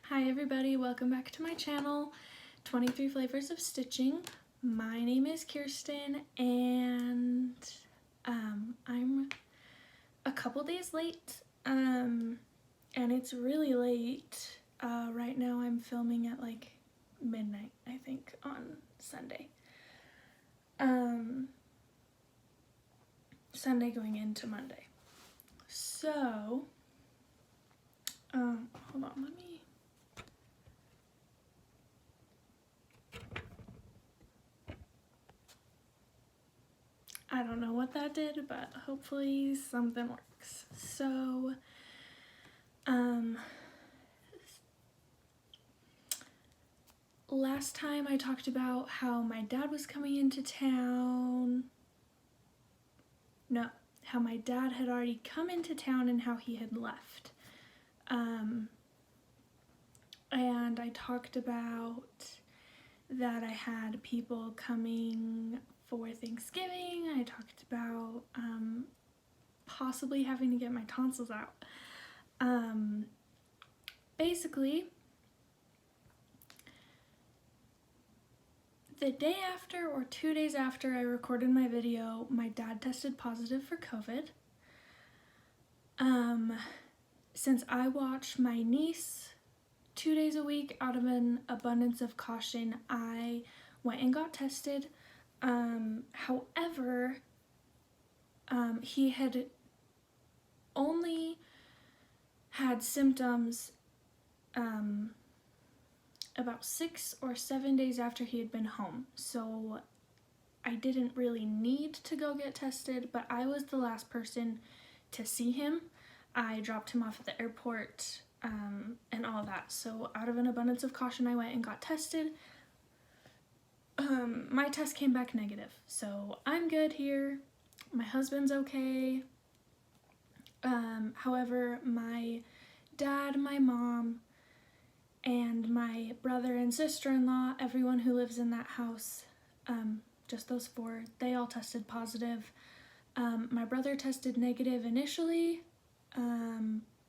Hi everybody, welcome back to my channel, 23 Flavors of Stitching. My name is Kirsten and I'm a couple days late and it's really late. Right now I'm filming at like midnight, I think, on Sunday. Sunday going into Monday. So, hold on, let me... I don't know what that did, but hopefully something works. So, last time I talked about how my dad was coming into town. No, how my dad had already come into town and how he had left. And I talked about that I had people coming for Thanksgiving. I talked about possibly having to get my tonsils out. Basically, the day after or 2 days after I recorded my video, my dad tested positive for COVID. Since I watch my niece 2 days a week out of an abundance of caution, I went and got tested. However, he had only had symptoms about 6 or 7 days after he had been home, so I didn't really need to go get tested, but I was the last person to see him. I dropped him off at the airport and all that, so out of an abundance of caution I went and got tested. My test came back negative, so I'm good here. My husband's okay. However, my dad, my mom, and my brother and sister-in-law, everyone who lives in that house, just those 4, they all tested positive. My brother tested negative initially,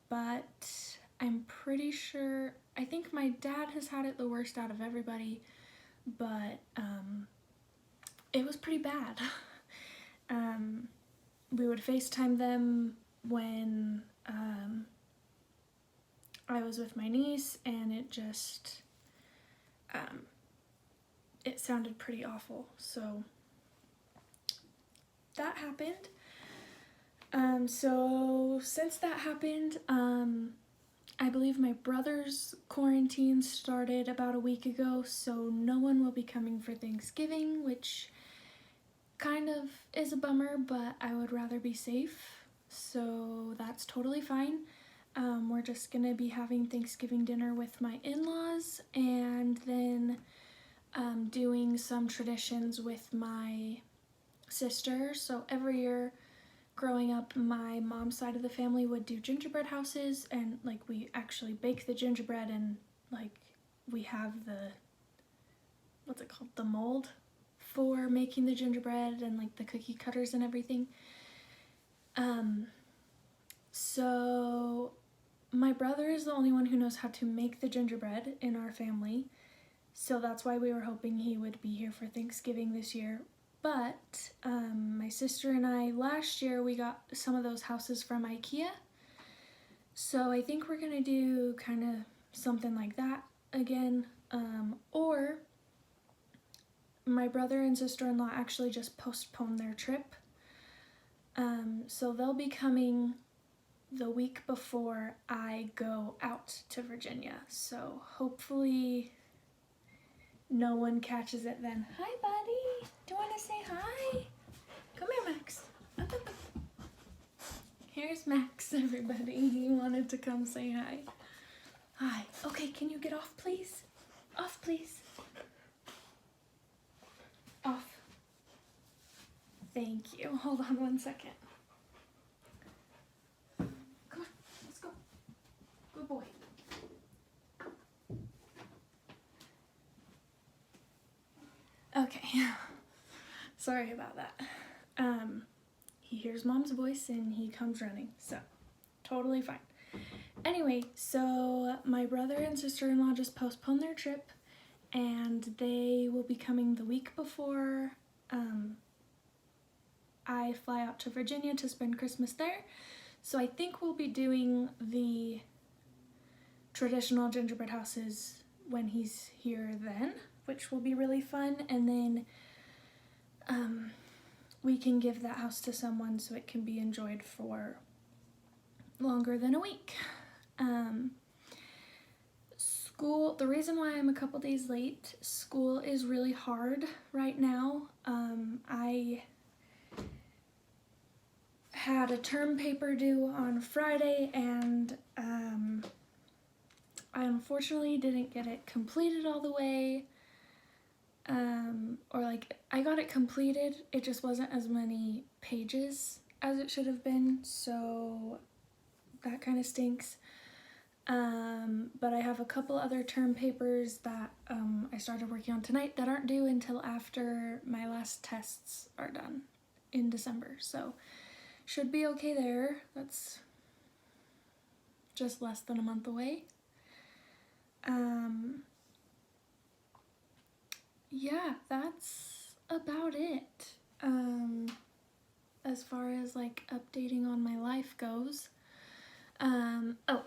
but I'm pretty sure, I think my dad has had it the worst out of everybody, but it was pretty bad. We would FaceTime them when I was with my niece, and it just, it sounded pretty awful, so that happened. So since that happened, I believe my brother's quarantine started about a week ago, so no one will be coming for Thanksgiving, which kind of is a bummer, but I would rather be safe, so that's totally fine. We're just gonna be having Thanksgiving dinner with my in-laws, and then doing some traditions with my sister. So every year growing up, my mom's side of the family would do gingerbread houses, and like we actually bake the gingerbread, and like we have the, what's it called, the mold for making the gingerbread, and like the cookie cutters and everything. So my brother is the only one who knows how to make the gingerbread in our family, so that's why we were hoping he would be here for Thanksgiving this year. But my sister and I, last year, we got some of those houses from IKEA, so I think we're gonna do kind of something like that again, or my brother and sister-in-law actually just postponed their trip, so they'll be coming the week before I go out to Virginia, so hopefully no one catches it then. Hi, buddy. Do you want to say hi? Come here, Max. Up, up, up. Here's Max, everybody. He wanted to come say hi. Hi. Okay, can you get off, please? Off, please. Off. Thank you. Hold on one second. Come on, let's go. Good boy. Okay, sorry about that. He hears mom's voice and he comes running, so totally fine. Anyway, so my brother and sister-in-law just postponed their trip, and they will be coming the week before I fly out to Virginia to spend Christmas there. So I think we'll be doing the traditional gingerbread houses when he's here then, which will be really fun. And then we can give that house to someone so it can be enjoyed for longer than a week. School, the reason why I'm a couple days late, school is really hard right now. I had a term paper due on Friday, and I unfortunately didn't get it completed all the way, or like I got it completed, it just wasn't as many pages as it should have been, so that kind of stinks. But I have a couple other term papers that I started working on tonight that aren't due until after my last tests are done in December, so should be okay there. That's just less than a month away. Yeah, that's about it. As far as like updating on my life goes. Oh,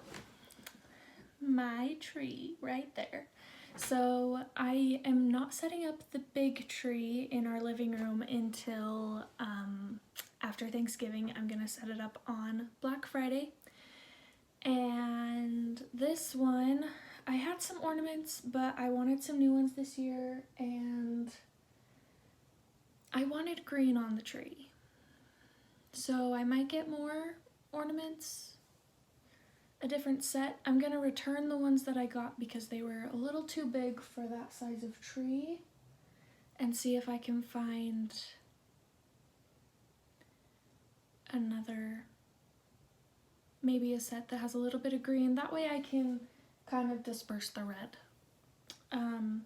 my tree right there. So I am not setting up the big tree in our living room until after Thanksgiving. I'm gonna set it up on Black Friday. And this one, I had some ornaments, but I wanted some new ones this year, and I wanted green on the tree. So I might get more ornaments, a different set. I'm gonna return the ones that I got because they were a little too big for that size of tree, and see if I can find another, maybe a set that has a little bit of green. That way I can kind of disperse the red. And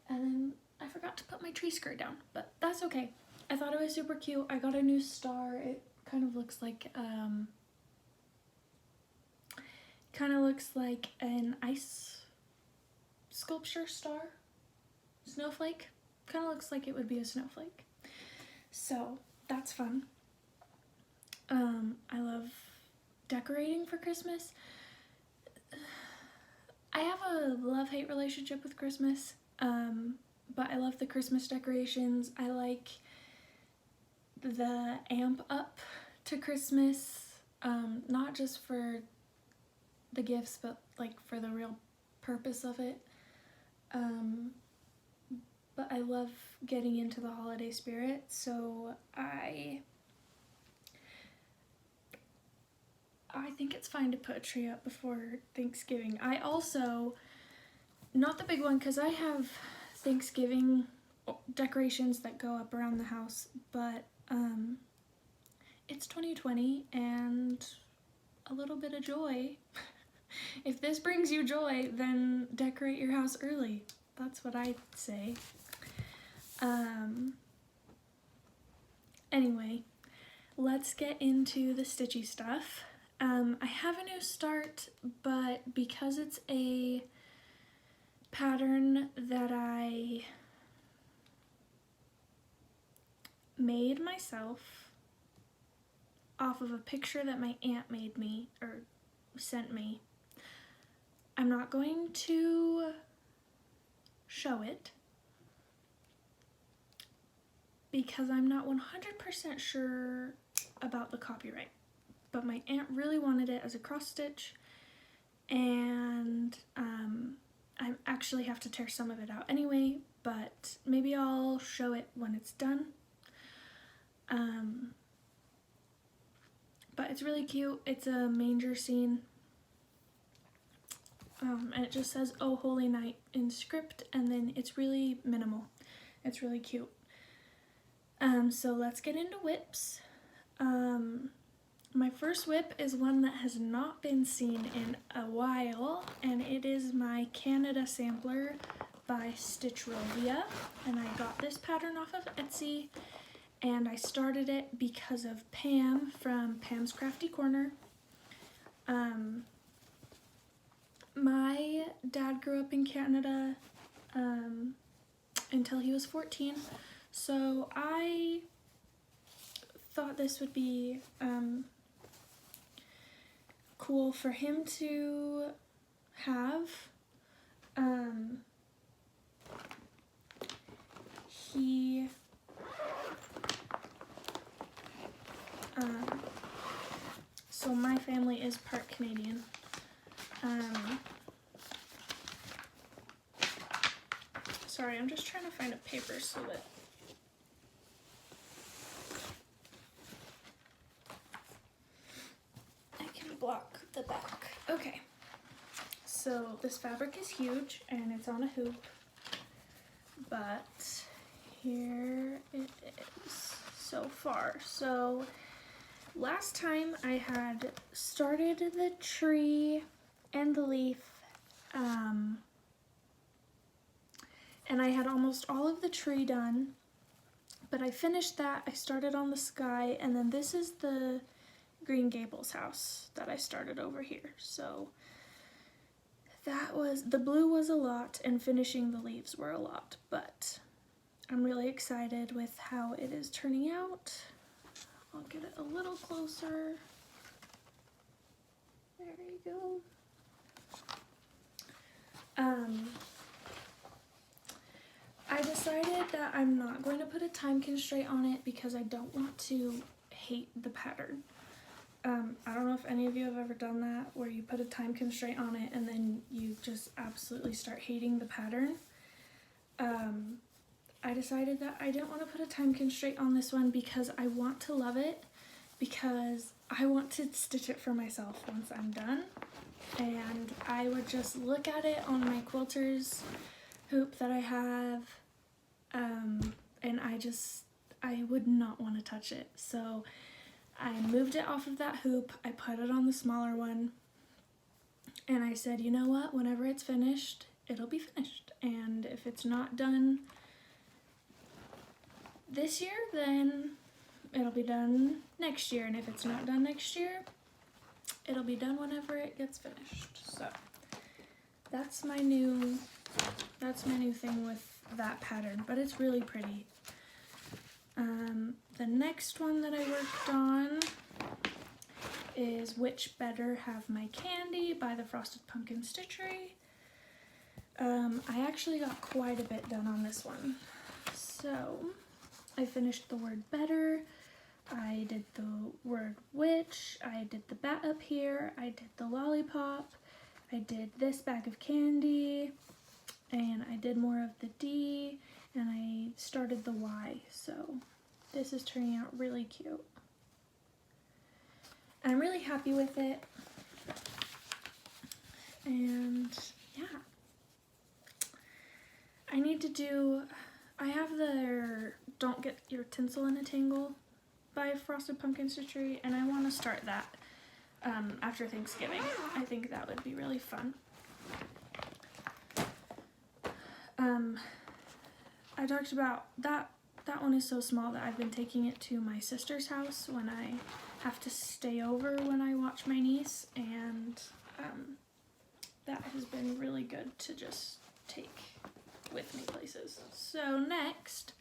then I forgot to put my tree skirt down, but that's okay. I thought it was super cute. I got a new star. It kind of looks like an ice sculpture star, snowflake. Kind of looks like it would be a snowflake. So that's fun. I love decorating for Christmas. I have a love-hate relationship with Christmas, but I love the Christmas decorations. I like the amp up to Christmas, not just for the gifts, but like for the real purpose of it. But I love getting into the holiday spirit, so I think it's fine to put a tree up before Thanksgiving. I also, not the big one, because I have Thanksgiving decorations that go up around the house, but it's 2020 and a little bit of joy. If this brings you joy, then decorate your house early. That's what I say. Anyway, let's get into the stitchy stuff. I have a new start, but because it's a pattern that I made myself off of a picture that my aunt made me, or sent me, I'm not going to show it because I'm not 100% sure about the copyright. But my aunt really wanted it as a cross stitch, and I actually have to tear some of it out anyway, but maybe I'll show it when it's done. But it's really cute. It's a manger scene, and it just says "Oh Holy Night" in script, and then it's really minimal. It's really cute. So let's get into WIPs. My first WIP is one that has not been seen in a while, and it is my Canada sampler by Stitchrovia, and I got this pattern off of Etsy, and I started it because of Pam from Pam's Crafty Corner. dad grew up in Canada until he was 14, so I thought this would be cool for him to have. So my family is part Canadian. Sorry, I'm just trying to find a paper so that I can block the back. Okay, so this fabric is huge and it's on a hoop, but here it is so far. So last time I had started the tree and the leaf, and I had almost all of the tree done, but I finished that. I started on the sky, and then this is the Green Gables house that I started over here. So that was, the blue was a lot, and finishing the leaves were a lot, but I'm really excited with how it is turning out. I'll get it a little closer. There you go. I decided that I'm not going to put a time constraint on it because I don't want to hate the pattern. I don't know if any of you have ever done that, where you put a time constraint on it and then you just absolutely start hating the pattern. I decided that I didn't want to put a time constraint on this one because I want to love it, because I want to stitch it for myself once I'm done. And I would just look at it on my quilter's hoop that I have, and I would not want to touch it. So I moved it off of that hoop, I put it on the smaller one, and I said, you know what, whenever it's finished, it'll be finished. And if it's not done this year, then it'll be done next year. And if it's not done next year, it'll be done whenever it gets finished. So that's my new thing with that pattern, but it's really pretty. The next one that I worked on is Which Better Have My Candy by the Frosted Pumpkin Stitchery. I actually got quite a bit done on this one. So I finished the word better, I did the word which, I did the bat up here, I did the lollipop, I did this bag of candy, and I did more of the D, and I started the Y. So this is turning out really cute. I'm really happy with it. And yeah. I have their Don't Get Your Tinsel in a Tangle by Frosted Pumpkin Stitchery, and I want to start that after Thanksgiving. I think that would be really fun. I talked about that one is so small that I've been taking it to my sister's house when I have to stay over when I watch my niece, and that has been really good to just take with me places. So next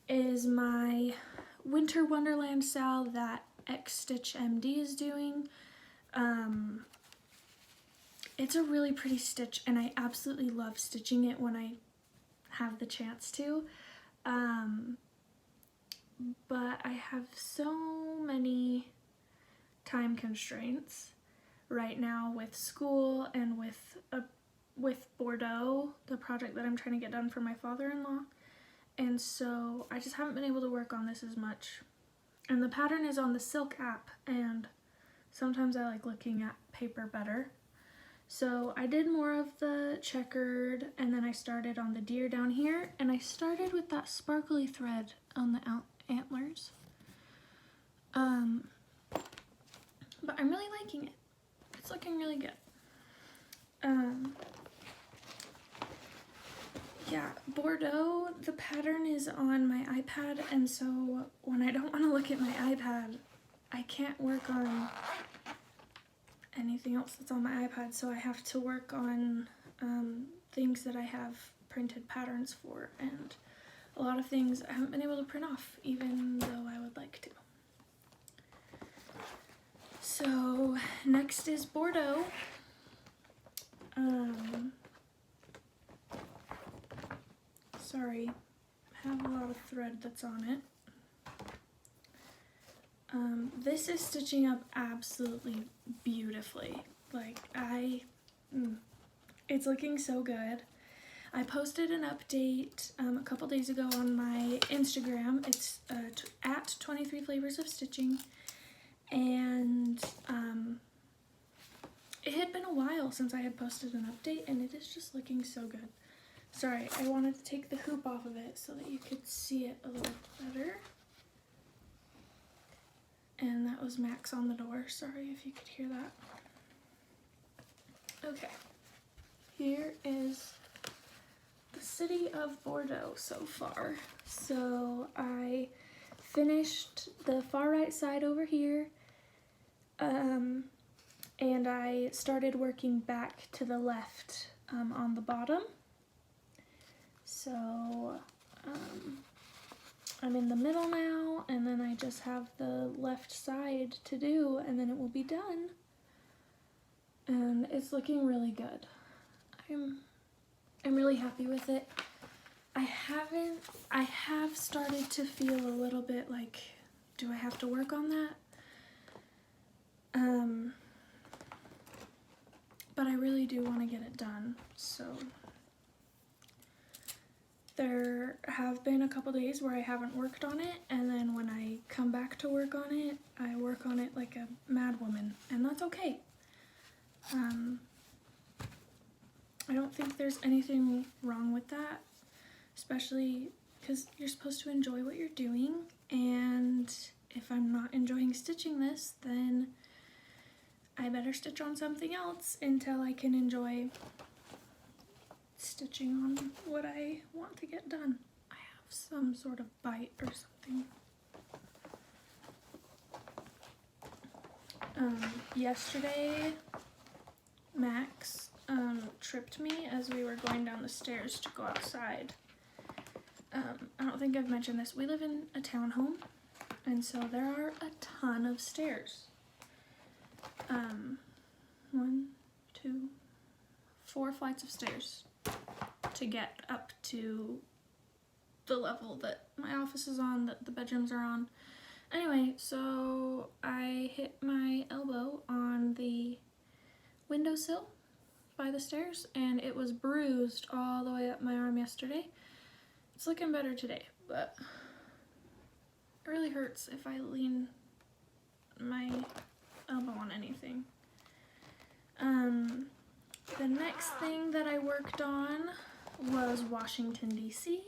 is my Winter Wonderland SAL that X Stitch MD is doing. It's a really pretty stitch, and I absolutely love stitching it when I have the chance to. But I have so many time constraints right now with school and with Bordeaux, the project that I'm trying to get done for my father-in-law. And so I just haven't been able to work on this as much. And the pattern is on the Silk app, and sometimes I like looking at paper better. So I did more of the checkered, and then I started on the deer down here, and I started with that sparkly thread on the antlers. But I'm really liking it. It's looking really good. Yeah, Bordeaux, the pattern is on my iPad, and so when I don't want to look at my iPad, I can't work on anything else that's on my iPad, so I have to work on things that I have printed patterns for, and a lot of things I haven't been able to print off, even though I would like to. So next is Bordeaux. Sorry, I have a lot of thread that's on it. This is stitching up absolutely beautifully. Like, it's looking so good. I posted an update a couple days ago on my Instagram. It's at 23 Flavors of Stitching, and it had been a while since I had posted an update, and it is just looking so good. Sorry, I wanted to take the hoop off of it so that you could see it a little better. And that was Max on the door. Sorry if you could hear that. Okay, here is the city of Bordeaux so far. So I finished the far right side over here, and I started working back to the left on the bottom. So I'm in the middle now, and then I just have the left side to do, and then it will be done. And it's looking really good. I'm really happy with it. I have started to feel a little bit like, do I have to work on that? But I really do want to get it done, so there have been a couple days where I haven't worked on it, and then when I come back to work on it, I work on it like a mad woman, and that's okay. I don't think there's anything wrong with that, especially because you're supposed to enjoy what you're doing, and if I'm not enjoying stitching this, then I better stitch on something else until I can enjoy stitching on what I want to get done. I have some sort of bite or something. Yesterday, Max tripped me as we were going down the stairs to go outside. I don't think I've mentioned this. We live in a townhome, and so there are a ton of stairs. 1, 2, 4 flights of stairs to get up to the level that my office is on, that the bedrooms are on. Anyway, so I hit my elbow on the windowsill by the stairs, and it was bruised all the way up my arm yesterday. It's looking better today, but it really hurts if I lean my elbow on anything. The next thing that I worked on was Washington, D.C.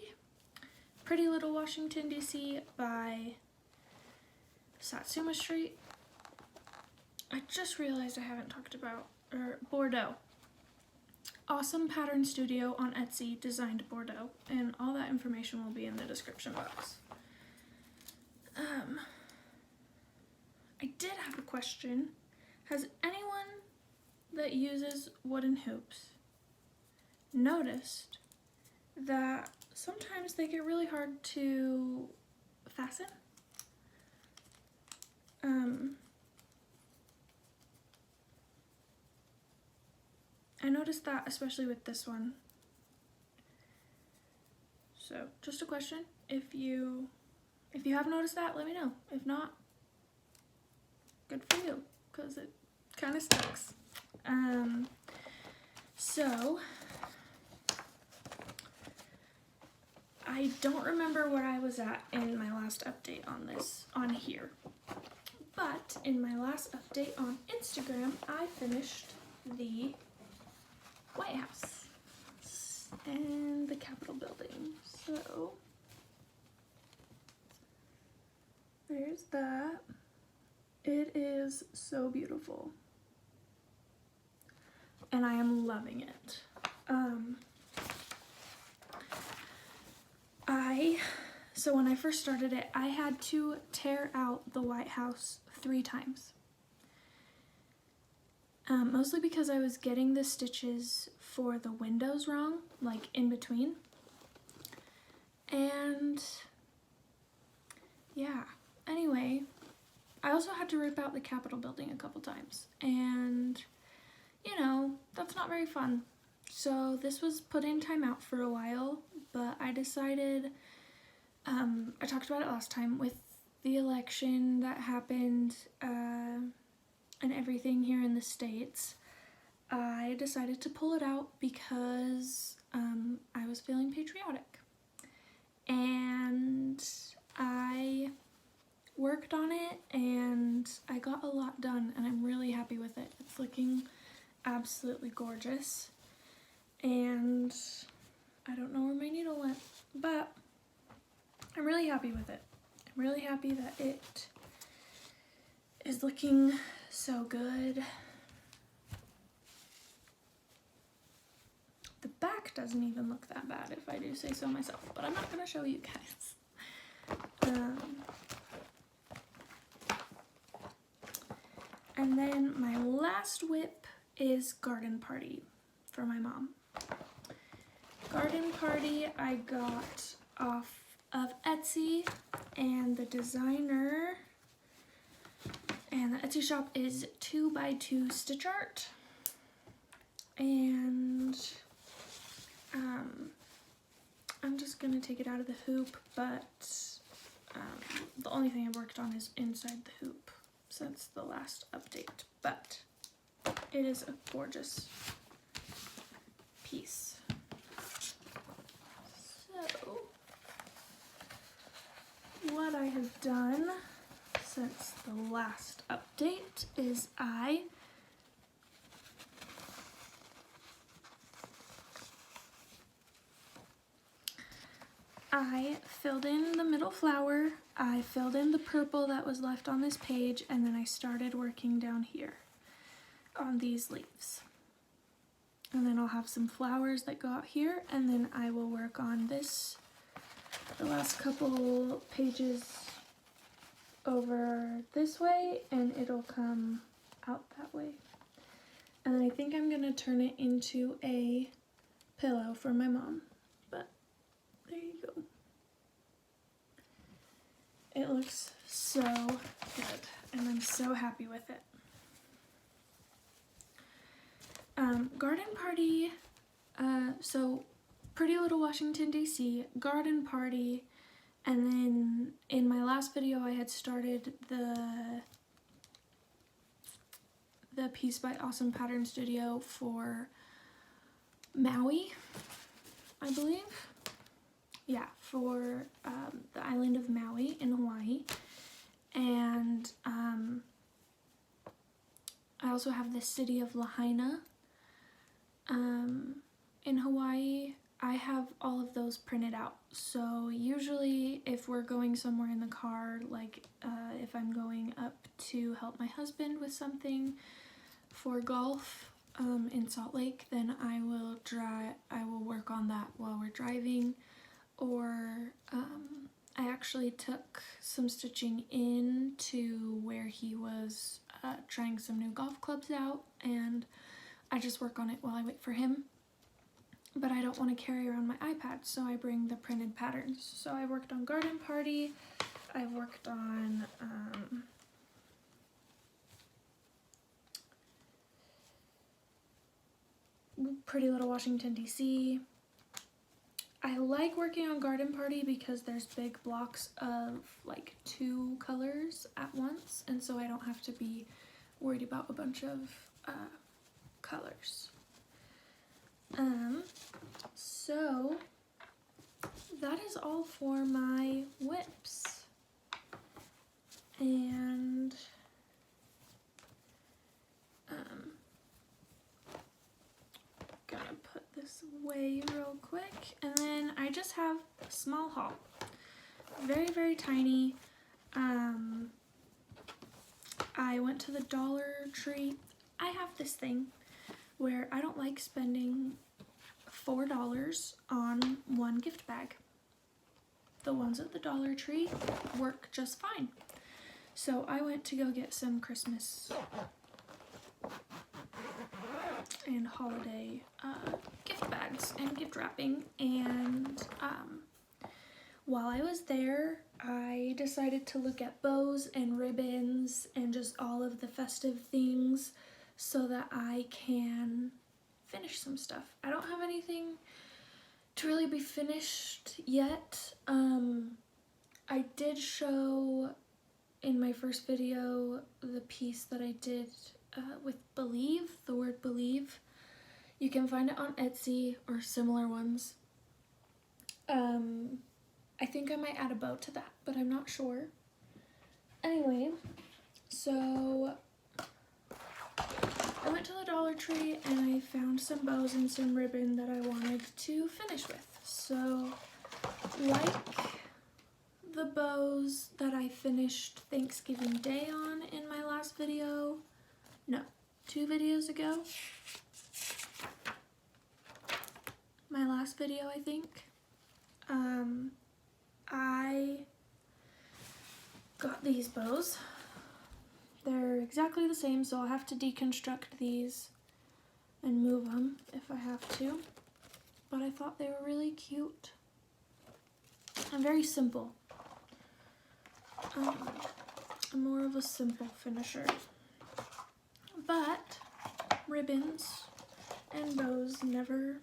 Pretty Little Washington, D.C. by Satsuma Street. I just realized I haven't talked about Bordeaux. AwesomePatternStudio on Etsy designed Bordeaux, and all that information will be in the description box. I did have a question. Has anyone that uses wooden hoops noticed that sometimes they get really hard to fasten? I noticed that especially with this one. So just a question. If you have noticed that, let me know. If not, good for you, because it kind of sucks. So I don't remember where I was at in my last update on here, but in my last update on Instagram, I finished the White House and the Capitol building. So there's that. It is so beautiful, and I am loving it. So when I first started it, I had to tear out the White House 3 times. mostly because I was getting the stitches for the windows wrong, like in between. And yeah, anyway, I also had to rip out the Capitol building a couple times, and you know, that's not very fun. So this was put in timeout for a while, but I decided, I talked about it last time with the election that happened and everything here in the States. I decided to pull it out because I was feeling patriotic. And I worked on it and I got a lot done, and I'm really happy with it. It's looking absolutely gorgeous. And I don't know where my needle went, but I'm really happy with it. I'm really happy that it is looking so good. The back doesn't even look that bad, if I do say so myself, but I'm not going to show you guys. And then my last WIP is Garden Party for my mom. Garden Party I got off of Etsy, and the designer and the Etsy shop is 2x2 Stitch Art. And I'm just gonna take it out of the hoop, but the only thing I've worked on is inside the hoop since the last update, but it is a gorgeous piece. So what I have done since the last update is I filled in the middle flower, I filled in the purple that was left on this page, and then I started working down here on these leaves. And then I'll have some flowers that go out here, and then I will work on this, the last couple pages over this way, and it'll come out that way. And then I think I'm gonna turn it into a pillow for my mom, but there you go. It looks so good, and I'm so happy with it. Garden Party, so Pretty Little Washington, D.C., Garden Party, and then in my last video I had started the piece by AwesomePatternStudio for Maui, I believe. Yeah, for the island of Maui in Hawaii. And I also have the city of Lahaina in Hawaii. I have all of those printed out. So usually if we're going somewhere in the car, like if I'm going up to help my husband with something for golf in Salt Lake, then I will work on that while we're driving. Or I actually took some stitching in to where he was trying some new golf clubs out, and I just work on it while I wait for him. But I don't want to carry around my iPad, so I bring the printed patterns. So I worked on Garden Party, I've worked on Pretty Little Washington, D.C. I like working on Garden Party because there's big blocks of like 2 colors at once, and so I don't have to be worried about a bunch of colors. So that is all for my WIPs. And gonna put this away real quick, and then I just have a small haul, very, very tiny. I went to the Dollar Tree. I have this thing where I don't like spending $4 on one gift bag. The ones at the Dollar Tree work just fine. So I went to go get some Christmas and holiday gift bags and gift wrapping, and while I was there, I decided to look at bows and ribbons and just all of the festive things so that I can finish some stuff. I don't have anything to really be finished yet. I did show in my first video the piece that I did with believe, the word believe. You can find it on Etsy or similar ones. I think I might add a bow to that, but I'm not sure. Anyway, so I went to the Dollar Tree and I found some bows and some ribbon that I wanted to finish with. So, like the bows that I finished Thanksgiving Day on in my last video, no, 2 videos ago, my last video I think, I got these bows. They're exactly the same, so I'll have to deconstruct these and move them if I have to, but I thought they were really cute and very simple. I'm more of a simple finisher, but ribbons and bows never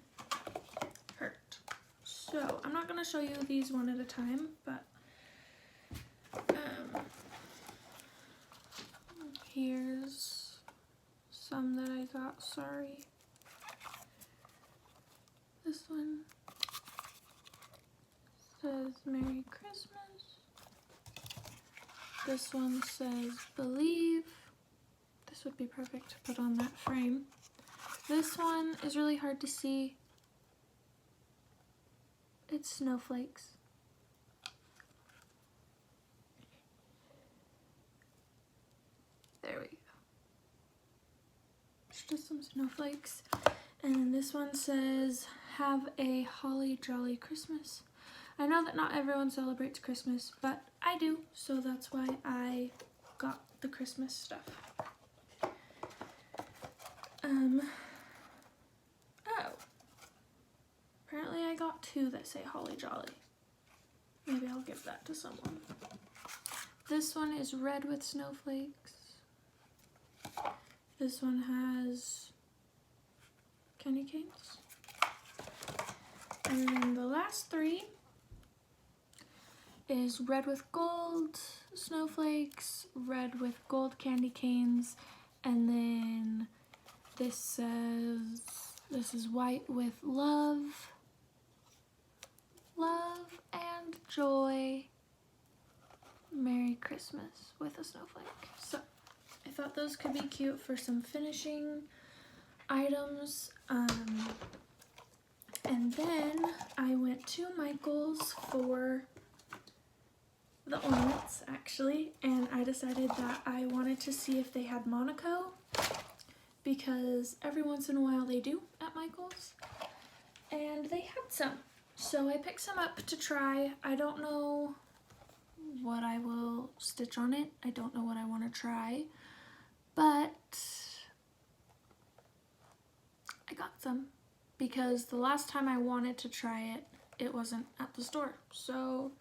hurt. So I'm not going to show you these one at a time, but here's some that I got, sorry. This one says Merry Christmas. This one says Believe. This would be perfect to put on that frame. This one is really hard to see. It's snowflakes. There we go. It's just some snowflakes. And then this one says, have a holly jolly Christmas. I know that not everyone celebrates Christmas, but I do, so that's why I got the Christmas stuff. Oh. Apparently I got 2 that say holly jolly. Maybe I'll give that to someone. This one is red with snowflakes. This one has candy canes. And then the last 3 is red with gold snowflakes, red with gold candy canes, and then this says, this is white with love and joy, Merry Christmas with a snowflake. So I thought those could be cute for some finishing items. And then I went to Michael's for the ornaments actually, and I decided that I wanted to see if they had Monaco, because every once in a while they do at Michael's, and they had some. So I picked some up to try. I don't know what I will stitch on it. I don't know what I want to try, but I got some because the last time I wanted to try it, it wasn't at the store. So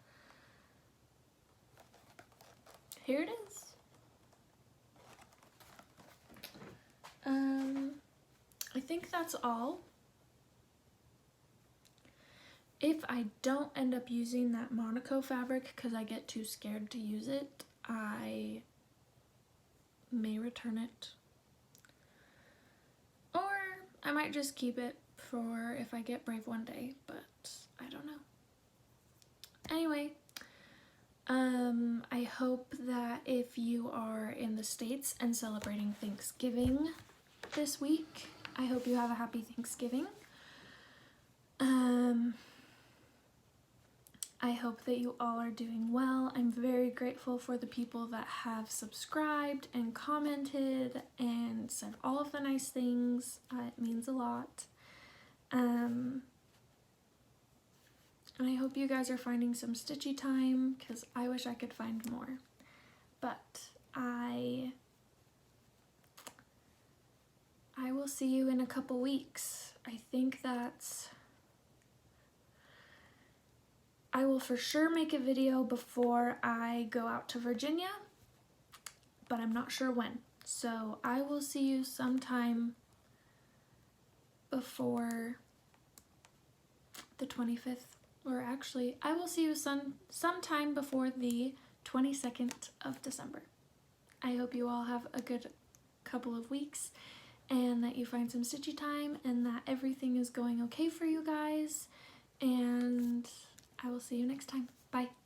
here it is. I think that's all. If I don't end up using that Monaco fabric because I get too scared to use it, I may return it. Or I might just keep it for if I get brave one day, but I don't know. Anyway, I hope that if you are in the States and celebrating Thanksgiving this week, I hope you have a happy Thanksgiving. I hope that you all are doing well. I'm very grateful for the people that have subscribed and commented and said all of the nice things. It means a lot. And I hope you guys are finding some stitchy time, because I wish I could find more. But I I will see you in a couple weeks. I will for sure make a video before I go out to Virginia, but I'm not sure when. So I will see you sometime before the 25th, or actually I will see you sometime before the 22nd of December. I hope you all have a good couple of weeks and that you find some stitchy time and that everything is going okay for you guys, and I will see you next time. Bye.